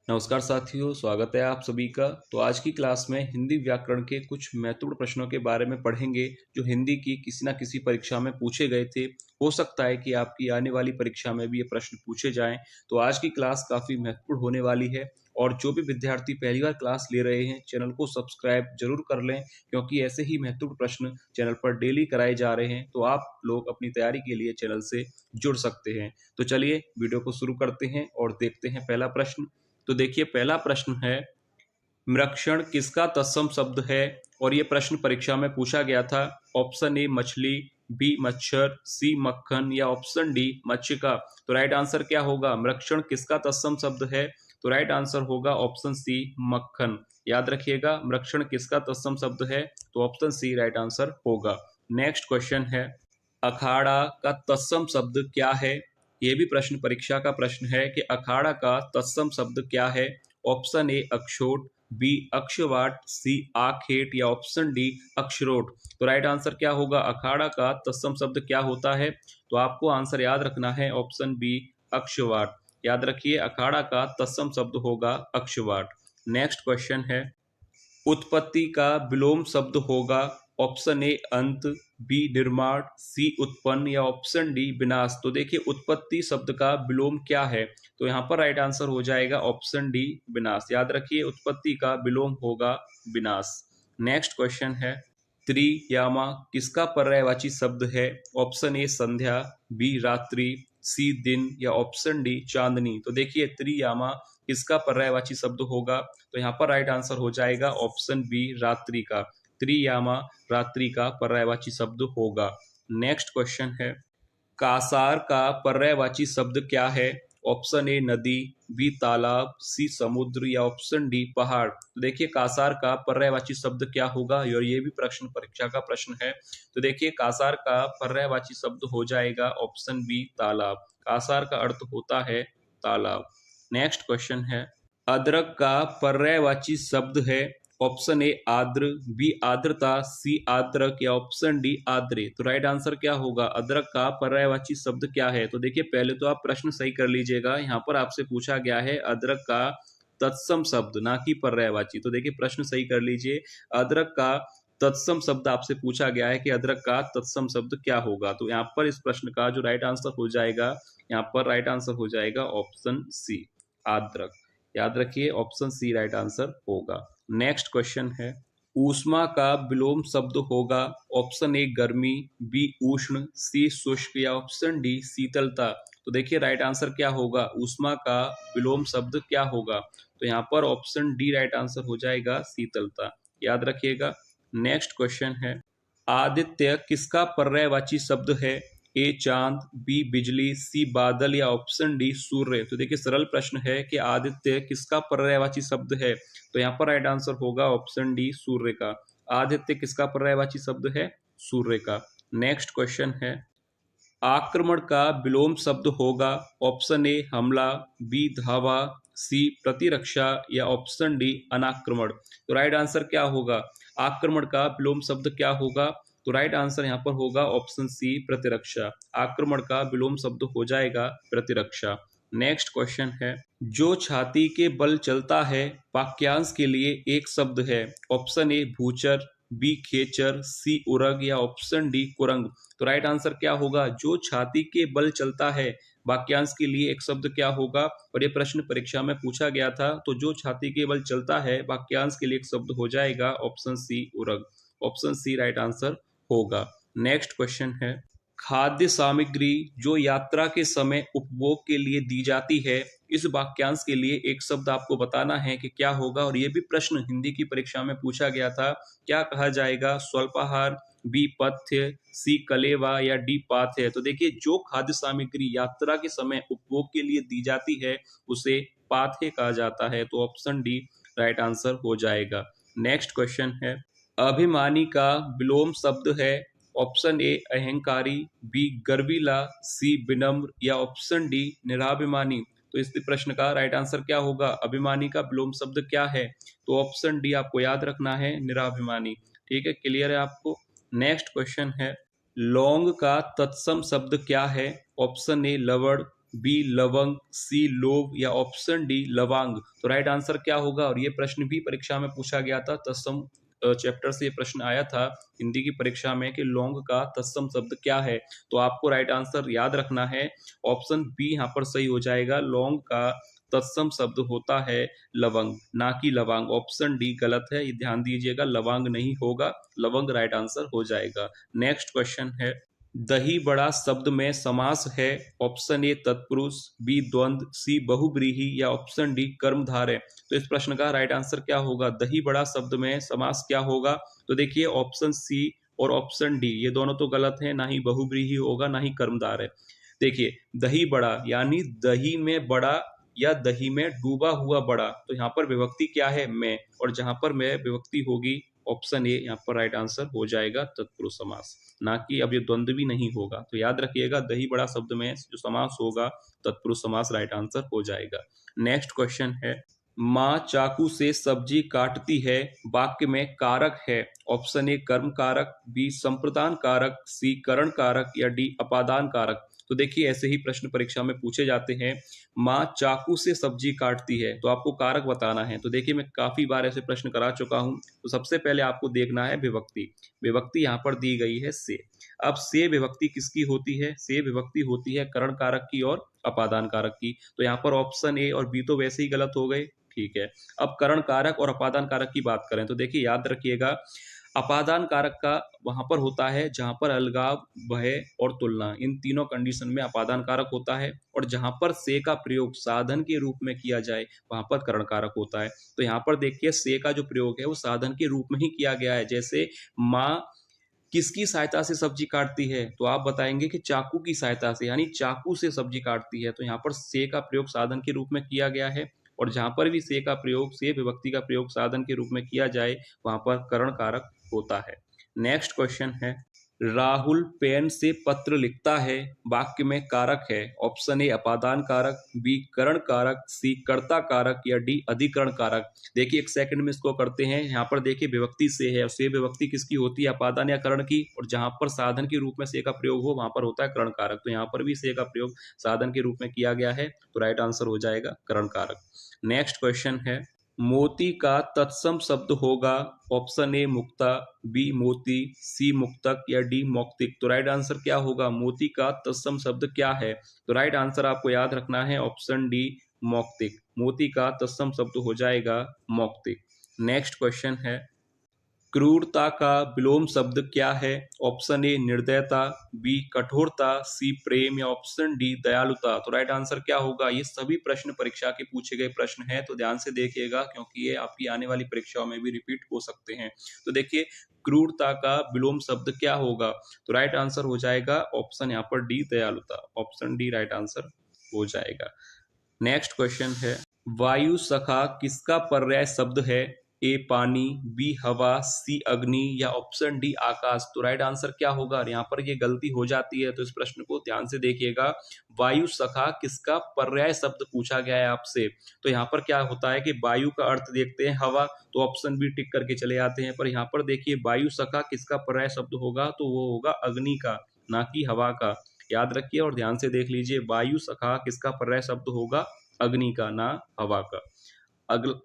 नमस्कार साथियों, स्वागत है आप सभी का। तो आज की क्लास में हिंदी व्याकरण के कुछ महत्वपूर्ण प्रश्नों के बारे में पढ़ेंगे जो हिंदी की किसी ना किसी परीक्षा में पूछे गए थे। हो सकता है कि आपकी आने वाली परीक्षा में भी ये प्रश्न पूछे जाएं। तो आज की क्लास काफ़ी महत्वपूर्ण होने वाली है और जो भी विद्यार्थी पहली बार क्लास ले रहे हैं चैनल को सब्सक्राइब जरूर कर लें, क्योंकि ऐसे ही महत्वपूर्ण प्रश्न चैनल पर डेली कराए जा रहे हैं। तो आप लोग अपनी तैयारी के लिए चैनल से जुड़ सकते हैं। तो चलिए वीडियो को शुरू करते हैं और देखते हैं पहला प्रश्न। तो देखिए पहला प्रश्न है, मृक्षण किसका तत्सम शब्द है? और ये प्रश्न परीक्षा में पूछा गया था। ऑप्शन ए मछली, बी मच्छर, सी मक्खन या ऑप्शन डी मच्छिका। तो राइट आंसर क्या होगा? मृक्षण किसका तत्सम शब्द है? तो राइट आंसर होगा ऑप्शन सी मक्खन। याद रखिएगा, मृक्षण किसका तत्सम शब्द है? तो ऑप्शन सी राइट आंसर होगा। नेक्स्ट क्वेश्चन है, अखाड़ा का तत्सम शब्द क्या है? ये भी प्रश्न परीक्षा का प्रश्न है कि अखाड़ा का तत्सम शब्द क्या है। ऑप्शन ए अक्षोट, बी अक्षवाट, सी आखेट या ऑप्शन डी अक्षरोट। तो राइट आंसर क्या होगा? अखाड़ा का तत्सम शब्द क्या होता है? तो आपको आंसर याद रखना है ऑप्शन बी अक्षवाट। याद रखिए, अखाड़ा का तत्सम शब्द होगा अक्षवाट। नेक्स्ट क्वेश्चन है, उत्पत्ति का विलोम शब्द होगा। ऑप्शन ए अंत, बी निर्माण, सी उत्पन्न या ऑप्शन डी विनाश। तो देखिए उत्पत्ति शब्द का विलोम क्या है? तो यहाँ पर राइट आंसर हो जाएगा ऑप्शन डी विनाश। याद रखिए, उत्पत्ति का विलोम होगा विनाश। नेक्स्ट क्वेश्चन है, त्रियामा किसका पर्यायवाची शब्द है? ऑप्शन ए संध्या, बी रात्रि, सी दिन या ऑप्शन डी चांदनी। तो देखिए त्रियामा किसका पर्यायवाची शब्द होगा? तो यहाँ पर राइट आंसर हो जाएगा ऑप्शन बी रात्रि का। त्रियामा रात्रि का पर्यायवाची शब्द होगा। नेक्स्ट क्वेश्चन है, कासार का पर्यायवाची शब्द क्या है? ऑप्शन ए नदी, बी तालाब, सी समुद्र या ऑप्शन डी पहाड़। तो देखिए कासार का पर्यायवाची शब्द क्या होगा? और ये भी प्रश्न परीक्षा का प्रश्न है। तो देखिए कासार का पर्यायवाची शब्द हो जाएगा ऑप्शन बी तालाब। कासार का अर्थ होता है तालाब। नेक्स्ट क्वेश्चन है, अदरक का पर्यायवाची शब्द है। ऑप्शन ए आर्द्र, बी आर्द्रता, सी आर्द्रक या ऑप्शन डी आर्द्रे। तो राइट आंसर क्या होगा? अदरक का पर्यायवाची शब्द क्या है? तो देखिए पहले तो आप प्रश्न सही कर लीजिएगा। यहाँ पर आपसे पूछा गया है अदरक का तत्सम शब्द, ना कि पर्यायवाची। तो देखिए प्रश्न सही कर लीजिए, अदरक का तत्सम शब्द आपसे पूछा गया है कि अदरक का तत्सम शब्द क्या होगा। तो यहाँ पर इस प्रश्न का जो राइट आंसर हो जाएगा, यहाँ पर राइट आंसर हो जाएगा ऑप्शन सी आर्द्रक। याद रखिए ऑप्शन सी राइट आंसर होगा। नेक्स्ट क्वेश्चन है, ऊष्मा का विलोम शब्द होगा। ऑप्शन ए गर्मी, बी उष्ण, सी शुष्क या ऑप्शन डी शीतलता। तो देखिए राइट आंसर क्या होगा? ऊष्मा का विलोम शब्द क्या होगा? तो यहाँ पर ऑप्शन डी राइट आंसर हो जाएगा शीतलता। याद रखिएगा। नेक्स्ट क्वेश्चन है, आदित्य किसका पर्यायवाची शब्द है? ए चांद, बी बिजली, सी बादल या ऑप्शन डी सूर्य। तो देखिए सरल प्रश्न है कि आदित्य किसका पर्यायवाची शब्द है? तो यहाँ पर राइट आंसर होगा ऑप्शन डी सूर्य का। आदित्य किसका पर्यायवाची शब्द है? सूर्य का। नेक्स्ट क्वेश्चन है, आक्रमण का विलोम शब्द होगा। ऑप्शन ए हमला, बी धावा, सी प्रतिरक्षा या ऑप्शन डी अनाक्रमण। तो राइट आंसर क्या होगा? आक्रमण का विलोम शब्द क्या होगा? तो राइट आंसर यहाँ पर होगा ऑप्शन सी प्रतिरक्षा। आक्रमण का विलोम शब्द हो जाएगा प्रतिरक्षा। नेक्स्ट क्वेश्चन है, जो छाती के बल चलता है वाक्यांश के लिए एक शब्द है। ऑप्शन ए भूचर, बी खेचर, सी उरग या ऑप्शन डी कुरंग। तो राइट आंसर क्या होगा? जो छाती के बल चलता है वाक्यांश के लिए एक शब्द क्या होगा? और ये प्रश्न परीक्षा में पूछा गया था। तो जो छाती के बल चलता है वाक्यांश के लिए एक शब्द हो जाएगा ऑप्शन सी उरग। ऑप्शन सी राइट आंसर होगा। नेक्स्ट क्वेश्चन है, खाद्य सामग्री जो यात्रा के समय उपभोग के लिए दी जाती है, इस वाक्यांश के लिए एक शब्द आपको बताना है कि क्या होगा। और ये भी प्रश्न हिंदी की परीक्षा में पूछा गया था। क्या कहा जाएगा? स्वल्पाहार, बी पथ्य, सी कलेवा या डी पाथ्य। तो देखिए जो खाद्य सामग्री यात्रा के समय उपभोग के लिए दी जाती है उसे पाथ्य कहा जाता है। तो ऑप्शन डी राइट आंसर हो जाएगा। नेक्स्ट क्वेश्चन है, अभिमानी का विलोम शब्द है। ऑप्शन ए अहंकारी, बी गर्विला, सी विनम्र या ऑप्शन डी निराभिमानी। तो इस प्रश्न का राइट आंसर क्या होगा? अभिमानी का विलोम शब्द क्या है? तो ऑप्शन डी आपको याद रखना है निराभिमानी। ठीक है, क्लियर है आपको। नेक्स्ट क्वेश्चन है, लौंग का तत्सम शब्द क्या है? ऑप्शन ए लवण, बी लवंग, सी लोभ या ऑप्शन डी लवांग। तो राइट आंसर क्या होगा? और ये प्रश्न भी परीक्षा में पूछा गया था, तत्सम चैप्टर से ये प्रश्न आया था हिंदी की परीक्षा में कि लौंग का तत्सम शब्द क्या है। तो आपको राइट आंसर याद रखना है, ऑप्शन बी यहाँ पर सही हो जाएगा। लौंग का तत्सम शब्द होता है लवंग, ना कि लवांग। ऑप्शन डी गलत है, ये ध्यान दीजिएगा, लवांग नहीं होगा, लवंग राइट आंसर हो जाएगा। नेक्स्ट क्वेश्चन है, दही बड़ा शब्द में समास है। ऑप्शन ए तत्पुरुष, बी द्वंद्व, सी बहुव्रीहि या ऑप्शन डी कर्मधारय। तो इस प्रश्न का राइट आंसर क्या होगा? दही बड़ा शब्द में समास क्या होगा? तो देखिए ऑप्शन सी और ऑप्शन डी ये दोनों तो गलत हैं, ना ही बहुव्रीहि होगा ना ही कर्मधारय। देखिए दही बड़ा यानी दही में बड़ा या दही में डूबा हुआ बड़ा, तो यहाँ पर विभक्ति क्या है? मैं, और जहां पर मैं विभक्ति होगी ऑप्शन ए यहाँ पर राइट आंसर हो जाएगा तत्पुरुष समास, ना कि अब ये द्वंद्व भी नहीं होगा। तो याद रखिएगा दही बड़ा शब्द में जो समास होगा तत्पुरुष समास राइट आंसर हो जाएगा। नेक्स्ट क्वेश्चन है, माँ चाकू से सब्जी काटती है, वाक्य में कारक है। ऑप्शन ए कर्म कारक, बी संप्रदान कारक, सी करण कारक या डी अपादान कारक। तो देखिए ऐसे ही प्रश्न परीक्षा में पूछे जाते हैं। माँ चाकू से सब्जी काटती है, तो आपको कारक बताना है। तो देखिए मैं काफी बार ऐसे प्रश्न करा चुका हूं। तो सबसे पहले आपको देखना है विभक्ति। विभक्ति यहाँ पर दी गई है से। अब से विभक्ति किसकी होती है? से विभक्ति होती है करण कारक की और अपादान कारक की। तो यहाँ पर ऑप्शन ए और बी तो वैसे ही गलत हो गए, ठीक है। अब करण कारक और अपादान कारक की बात करें तो देखिए याद रखिएगा, अपादान कारक का वहां पर होता है जहां पर अलगाव, भय और तुलना, इन तीनों कंडीशन में अपादान कारक होता है। और जहां पर से का प्रयोग साधन के रूप में किया जाए वहां पर करण कारक होता है। तो यहाँ पर देखिए से का जो प्रयोग है वो साधन के रूप में ही किया गया है। जैसे माँ किसकी सहायता से सब्जी काटती है, तो आप बताएंगे कि चाकू की सहायता से, यानी चाकू से सब्जी काटती है। तो यहाँ पर से का प्रयोग साधन के रूप में किया गया है। और जहां पर भी से का प्रयोग, से विभक्ति का प्रयोग साधन के रूप में किया जाए वहां पर करण कारक होता है। नेक्स्ट क्वेश्चन है, राहुल पेन से पत्र लिखता है, वाक्य में कारक है। ऑप्शन ए अपादान कारक, बी करण कारक, सी कर्ता कारक या डी अधिकरण कारक। देखिए एक सेकंड में इसको करते हैं। यहाँ पर देखिए विभक्ति से है और से विभक्ति किसकी होती है? अपादान या करण की। और जहां पर साधन के रूप में से का प्रयोग हो वहां पर होता है करण कारक। तो यहाँ पर भी से का प्रयोग साधन के रूप में किया गया है, तो राइट आंसर हो जाएगा करण कारक। नेक्स्ट क्वेश्चन है, मोती का तत्सम शब्द होगा। ऑप्शन ए मुक्ता, बी मोती, सी मुक्तक या डी मौक्तिक। तो राइट आंसर क्या होगा? मोती का तत्सम शब्द क्या है? तो राइट आंसर आपको याद रखना है ऑप्शन डी मौक्तिक। मोती का तत्सम शब्द हो जाएगा मौक्तिक। नेक्स्ट क्वेश्चन है, क्रूरता का विलोम शब्द क्या है? ऑप्शन ए निर्दयता, बी कठोरता, सी प्रेम या ऑप्शन डी दयालुता। तो राइट आंसर क्या होगा? ये सभी प्रश्न परीक्षा के पूछे गए प्रश्न हैं, तो ध्यान से देखिएगा क्योंकि ये आपकी आने वाली परीक्षाओं में भी रिपीट हो सकते हैं। तो देखिए क्रूरता का विलोम शब्द क्या होगा? तो राइट आंसर हो जाएगा ऑप्शन यहाँ पर डी दयालुता। ऑप्शन डी राइट आंसर हो जाएगा। नेक्स्ट क्वेश्चन है, वायु सखा किसका पर्याय शब्द है? ए पानी, बी हवा, सी अग्नि या ऑप्शन डी आकाश। तो राइट आंसर क्या होगा? यहाँ पर ये गलती हो जाती है, तो इस प्रश्न को ध्यान से देखिएगा। वायु सखा किसका पर्याय शब्द पूछा गया है आपसे। तो यहाँ पर क्या होता है कि वायु का अर्थ देखते हैं हवा, तो ऑप्शन बी टिक करके चले आते हैं। पर यहाँ पर देखिए वायु सखा किसका पर्याय शब्द होगा, तो वो होगा अग्नि का, ना कि हवा का। याद रखिए और ध्यान से देख लीजिए, वायु सखा किसका पर्याय शब्द होगा? अग्नि का, ना हवा का। अगला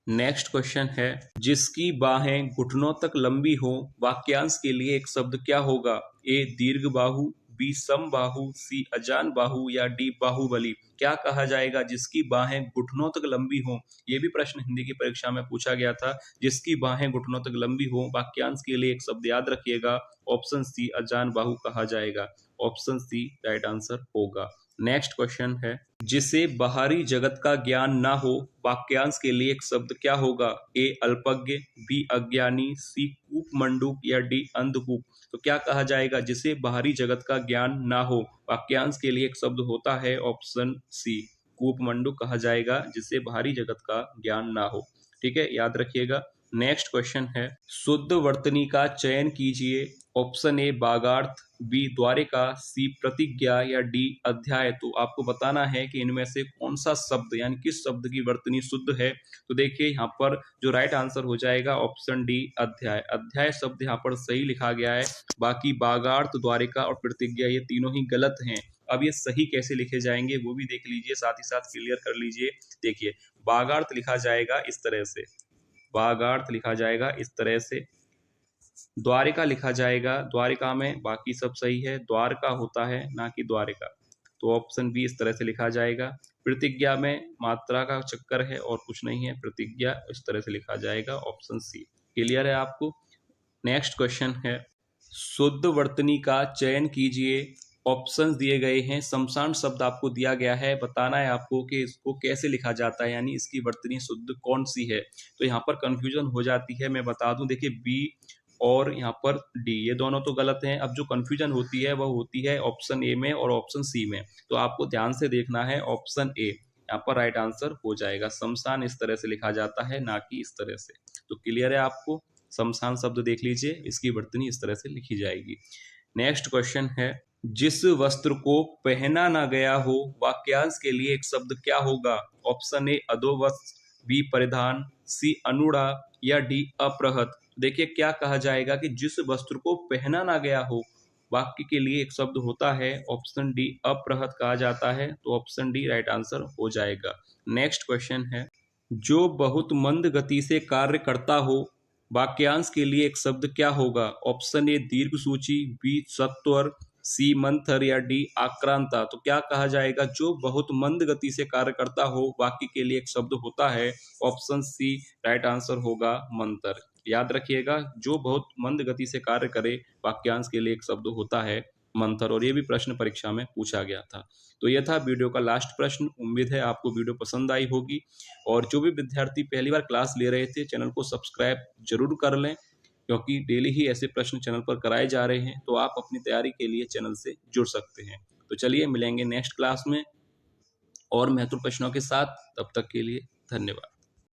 नेक्स्ट क्वेश्चन है, जिसकी बाहें घुटनों तक लंबी हो, वाक्यांश के लिए एक शब्द क्या होगा? ए दीर्घ बाहु, बी सम बाहु, सी अजान बाहु या डी बाहुबली। क्या कहा जाएगा? जिसकी बाहें घुटनों तक लंबी हो। ये भी प्रश्न हिंदी की परीक्षा में पूछा गया था। जिसकी बाहें घुटनों तक लंबी हो, वाक्यांश के लिए एक शब्द याद रखिएगा, ऑप्शन सी अजान बाहु कहा जाएगा। ऑप्शन सी राइट आंसर होगा। नेक्स्ट क्वेश्चन है, जिसे बाहरी जगत का ज्ञान ना हो, वाक्यांश के लिए एक शब्द क्या होगा? ए अल्पज्ञ, बी अज्ञानी, सी कूपमंडूक या डी अंधकूप। तो क्या कहा जाएगा? जिसे बाहरी जगत का ज्ञान ना हो, वाक्यांश के लिए एक शब्द होता है ऑप्शन सी कूपमंडूक कहा जाएगा, जिसे बाहरी जगत का ज्ञान ना हो। ठीक है, याद रखिएगा। नेक्स्ट क्वेश्चन है, शुद्ध वर्तनी का चयन कीजिए। ऑप्शन ए बागार्थ, बी द्वारिका, सी प्रतिज्ञा या डी अध्याय। तो आपको बताना है कि इनमें से कौन सा शब्द यानी किस शब्द की वर्तनी शुद्ध है। तो देखिए यहाँ पर जो राइट आंसर हो जाएगा ऑप्शन डी अध्याय। अध्याय शब्द यहाँ पर सही लिखा गया है। बाकी बागार्थ, द्वारिका और प्रतिज्ञा ये तीनों ही गलत हैं। अब ये सही कैसे लिखे जाएंगे वो भी देख लीजिए, साथ ही साथ क्लियर कर लीजिए। देखिए बागार्थ लिखा जाएगा इस तरह से, बागार्थ लिखा जाएगा इस तरह से। द्वारिका लिखा जाएगा, द्वारिका में बाकी सब सही है, द्वारका होता है ना कि द्वारिका। तो ऑप्शन बी इस तरह से लिखा जाएगा। प्रतिज्ञा में मात्रा का चक्कर है और कुछ नहीं है, प्रतिज्ञा इस तरह से लिखा जाएगा, ऑप्शन सी। क्लियर है आपको। नेक्स्ट क्वेश्चन है, शुद्ध वर्तनी का चयन कीजिए। ऑप्शंस दिए गए हैं, शमशान शब्द आपको दिया गया है, बताना है आपको कि इसको कैसे लिखा जाता है यानी इसकी वर्तनी शुद्ध कौन सी है। तो यहाँ पर कंफ्यूजन हो जाती है, मैं बता दूं। देखिए बी और यहाँ पर डी ये दोनों तो गलत हैं। अब जो कंफ्यूजन होती है वह होती है ऑप्शन ए में और ऑप्शन सी में। तो आपको ध्यान से देखना है, ऑप्शन ए यहाँ पर राइट आंसर हो जाएगा। शमशान इस तरह से लिखा जाता है, ना कि इस तरह से। तो क्लियर है आपको। शमशान शब्द देख लीजिए, इसकी वर्तनी इस तरह से लिखी जाएगी। नेक्स्ट क्वेश्चन है, जिस वस्त्र को पहना ना गया हो वाक्यांश के लिए एक शब्द क्या होगा। ऑप्शन ए अधोवस्त्र, बी परिधान, सी अनुड़ा या डी अपरहत। देखिए क्या कहा जाएगा कि जिस वस्त्र को पहना ना गया हो, वाक्य के लिए एक शब्द होता है, ऑप्शन डी अपरहत कहा जाता है। तो ऑप्शन डी राइट आंसर हो जाएगा। नेक्स्ट क्वेश्चन है, जो बहुत मंद गति से कार्य करता हो वाक्यांश के लिए एक शब्द क्या होगा। ऑप्शन ए दीर्घ सूची, बी सत्वर, सी मंथर या डी आक्रांता। तो क्या कहा जाएगा, जो बहुत मंद गति से कार्य करता हो वाक्य के लिए एक शब्द होता है, ऑप्शन सी राइट आंसर होगा मंथर। याद रखिएगा, जो बहुत मंद गति से कार्य करे वाक्यांश के लिए एक शब्द होता है मंथर। और ये भी प्रश्न परीक्षा में पूछा गया था। तो यह था वीडियो का लास्ट प्रश्न। उम्मीद है आपको वीडियो पसंद आई होगी। और जो भी विद्यार्थी पहली बार क्लास ले रहे थे, चैनल को सब्सक्राइब जरूर कर लें, क्योंकि डेली ही ऐसे प्रश्न चैनल पर कराए जा रहे हैं। तो आप अपनी तैयारी के लिए चैनल से जुड़ सकते हैं। तो चलिए मिलेंगे नेक्स्ट क्लास में और महत्वपूर्ण प्रश्नों के साथ। तब तक के लिए धन्यवाद।